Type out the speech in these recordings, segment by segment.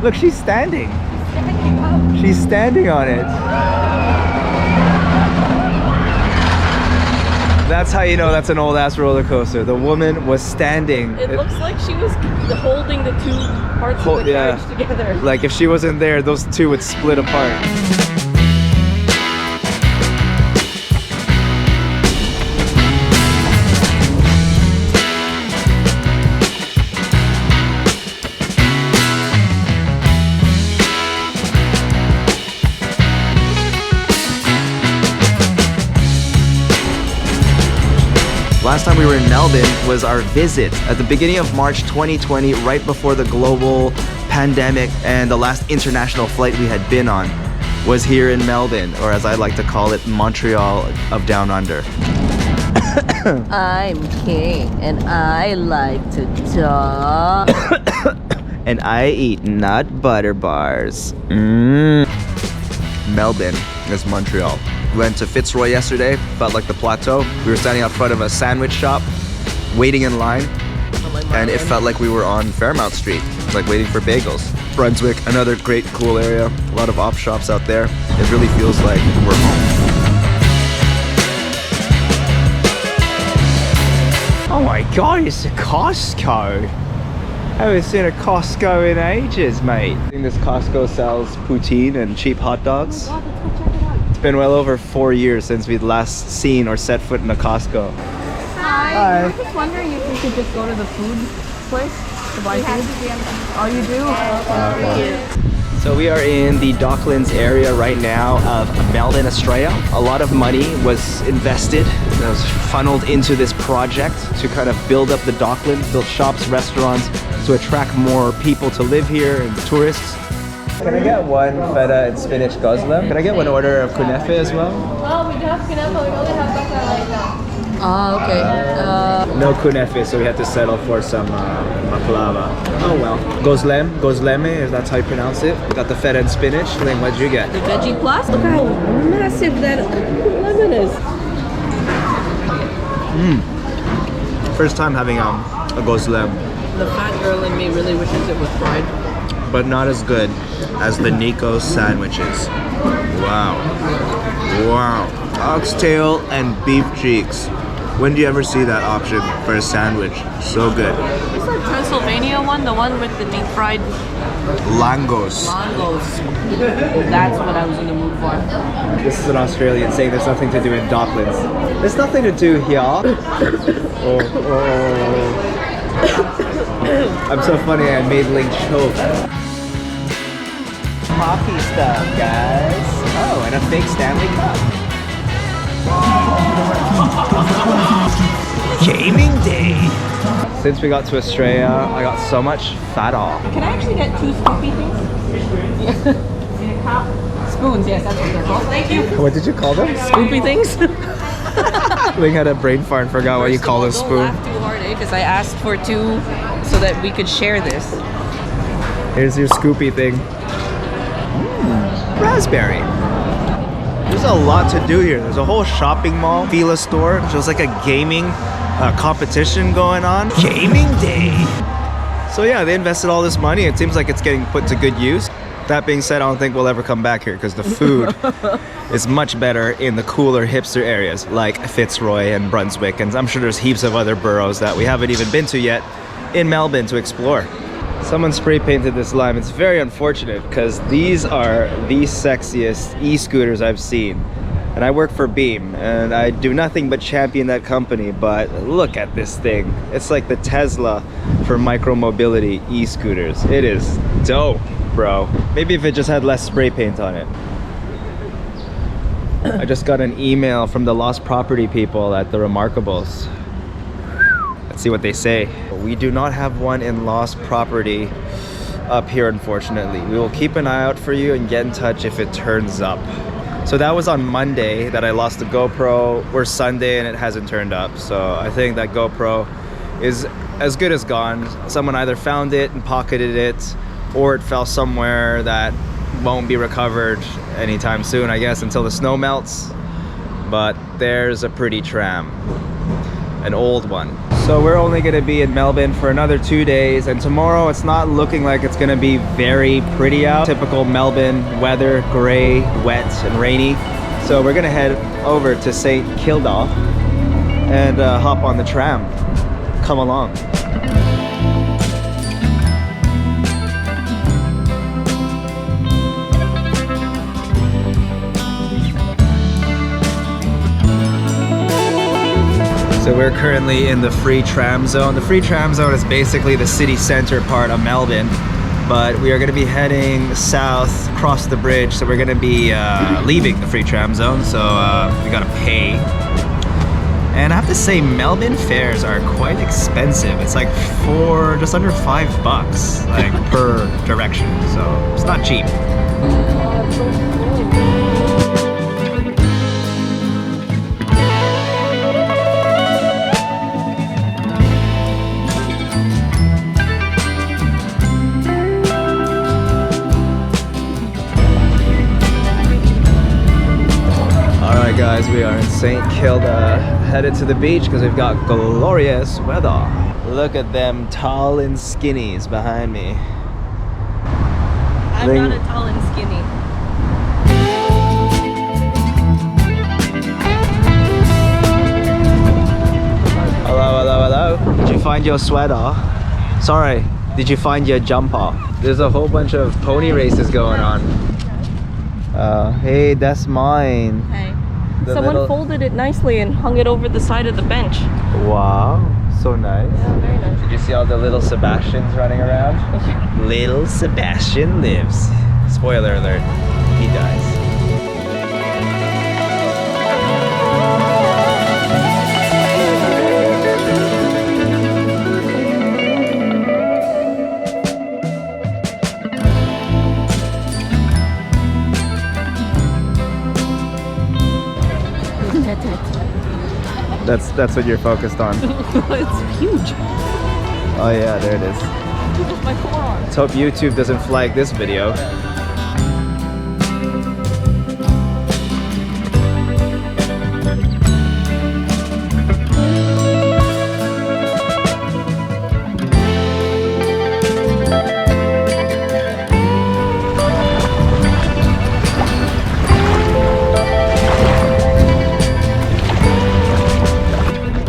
Look, she's standing. She's standing on it. That's how you know that's an old ass roller coaster. The woman was standing. It looks like she was holding the two parts of the carriage together. Like if she wasn't there, those two would split apart. Last time we were in Melbourne was our visit at the beginning of March 2020, right before the global pandemic, and the last international flight we had been on was here in Melbourne, or as I like to call it, Montreal of Down Under. I'm King and I like to talk. And I eat nut butter bars. Melbourne is Montreal. Went to Fitzroy yesterday, felt like the plateau. We were standing out front of a sandwich shop, waiting in line, and it felt like we were on Fairmount Street, like waiting for bagels. Brunswick, another great, cool area. A lot of op shops out there. It really feels like we're home. Oh my God, it's a Costco. I haven't seen a Costco in ages, mate. I think this Costco sells poutine and cheap hot dogs. Oh my God, let's go check it out. It's been well over 4 years since we'd last seen or set foot in a Costco. Hi. I was just wondering if we could just go to the food place to buy food. Oh, you do? So we are in the Docklands area right now of Melbourne, Australia. A lot of money was invested, was funneled into this project to kind of build up the Docklands, build shops, restaurants, to attract more people to live here and tourists. Can I get one feta and spinach gozlem? Can I get one order of kunefe as well? Oh, we do have kunefe, we only have baklava. Ah, okay. No kunefe, so we had to settle for some baklava. Oh well. Gozleme, if that's how you pronounce it. We got the feta and spinach. Ling, what'd you get? The veggie plus? Look how massive that lemon is. First time having a gozlem. The fat girl in me really wishes it was fried. But not as good as the Nico's sandwiches. Wow. Wow. Oxtail and beef cheeks. When do you ever see that option for a sandwich? So good. Is that Transylvania one? The one with the deep fried Langos. That's what I was in the mood for. This is an Australian saying there's nothing to do in Docklands. There's nothing to do here. I'm so funny, I made Ling choke. Coffee stuff, guys. Oh, and a fake Stanley Cup. Gaming day. Since we got to Australia, I got so much fat off. Can I actually get 2 scoopy things? In a cup? Spoons, yes, that's what they're called. Thank you. What did you call them? Scoopy things? Ling had a brain fart and forgot what you call a spoon. Don't laugh too hard, because I asked for 2 so that we could share this. Here's your scoopy thing. Raspberry. There's a lot to do here. There's a whole shopping mall, Fila store. There's like a gaming competition going on. Gaming day. So yeah, they invested all this money. It seems like it's getting put to good use. That being said, I don't think we'll ever come back here because the food is much better in the cooler hipster areas like Fitzroy and Brunswick, and I'm sure there's heaps of other boroughs that we haven't even been to yet in Melbourne to explore. Someone spray painted this lime. It's very unfortunate because these are the sexiest e-scooters I've seen. And I work for Beam and I do nothing but champion that company, but look at this thing. It's like the Tesla for micro-mobility e-scooters. It is dope, bro. Maybe if it just had less spray paint on it. I just got an email from the lost property people at the Remarkables. Let's see what they say. We do not have one in lost property up here, unfortunately. We will keep an eye out for you and get in touch if it turns up. So that was on Monday that I lost the GoPro. We're Sunday and it hasn't turned up. So I think that GoPro is as good as gone. Someone either found it and pocketed it, or it fell somewhere that won't be recovered anytime soon, I guess, until the snow melts. But there's a pretty tram, an old one. So we're only gonna be in Melbourne for another 2 days, and tomorrow it's not looking like it's gonna be very pretty out. Typical Melbourne weather, gray, wet, and rainy. So we're gonna head over to St. Kilda and hop on the tram. Come along. So we're currently in the free tram zone. The free tram zone is basically the city center part of Melbourne, but we are going to be heading south across the bridge. So we're going to be leaving the free tram zone, so we got to pay. And I have to say, Melbourne fares are quite expensive. It's like just under $5 like per direction, so it's not cheap. Guys, we are in St. Kilda, headed to the beach because we've got glorious weather. Look at them tall and skinnies behind me. I'm not a tall and skinny. Hello, hello, hello. Did you find your sweater? Sorry, did you find your jumper? There's a whole bunch of pony races going on. Hey, that's mine. Hey. Someone folded it nicely and hung it over the side of the bench. Wow, so nice. Yeah, very nice. Did you see all the little Sebastians running around? Little Sebastian lives. Spoiler alert, he dies. That's what you're focused on. It's huge. Oh yeah, there it is. My forearm. Let's hope YouTube doesn't flag this video.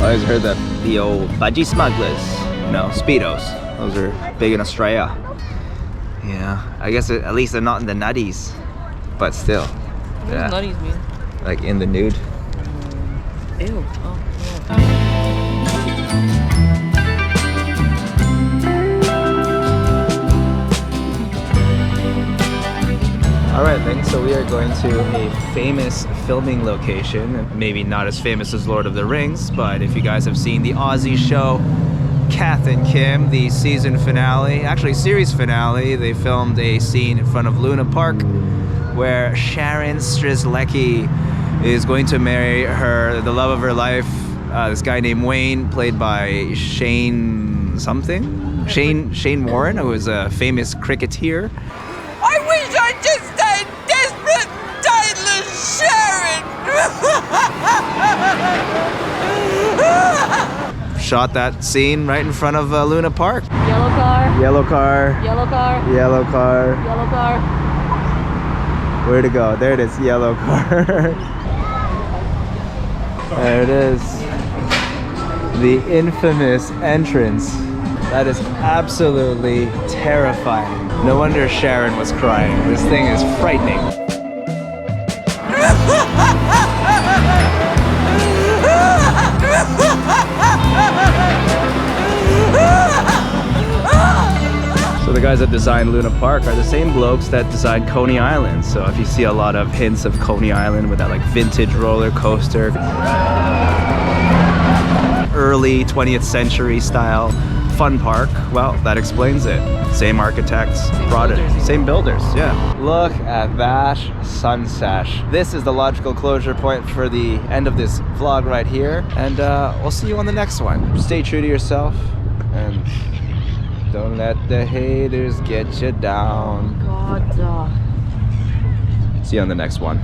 I always heard that the old budgie smugglers, Speedos, those are big in Australia. Yeah, I guess at least they're not in the nutties, but still. What does nutties mean? Like in the nude. Ew. Oh, Alright then, so we are going to a famous filming location. Maybe not as famous as Lord of the Rings, but if you guys have seen the Aussie show Kath and Kim, the season finale, actually series finale, they filmed a scene in front of Luna Park where Sharon Strzelecki is going to marry the love of her life, this guy named Wayne, played by Shane Warne, who is a famous cricketer. I wish I just stayed desperate, tailor's Sharon. Shot that scene right in front of Luna Park. Yellow car. Yellow car. Yellow car. Yellow car. Yellow car. Where to go? There it is, yellow car. There it is. The infamous entrance. That is absolutely terrifying. No wonder Sharon was crying. This thing is frightening. So the guys that designed Luna Park are the same blokes that designed Coney Island. So if you see a lot of hints of Coney Island with that like vintage roller coaster, early 20th century style fun park, well, that explains it. Same architects brought it. Same builders, yeah. Look at that sunset. This is the logical closure point for the end of this vlog right here. And we'll see you on the next one. Stay true to yourself and don't let the haters get you down. God. See you on the next one.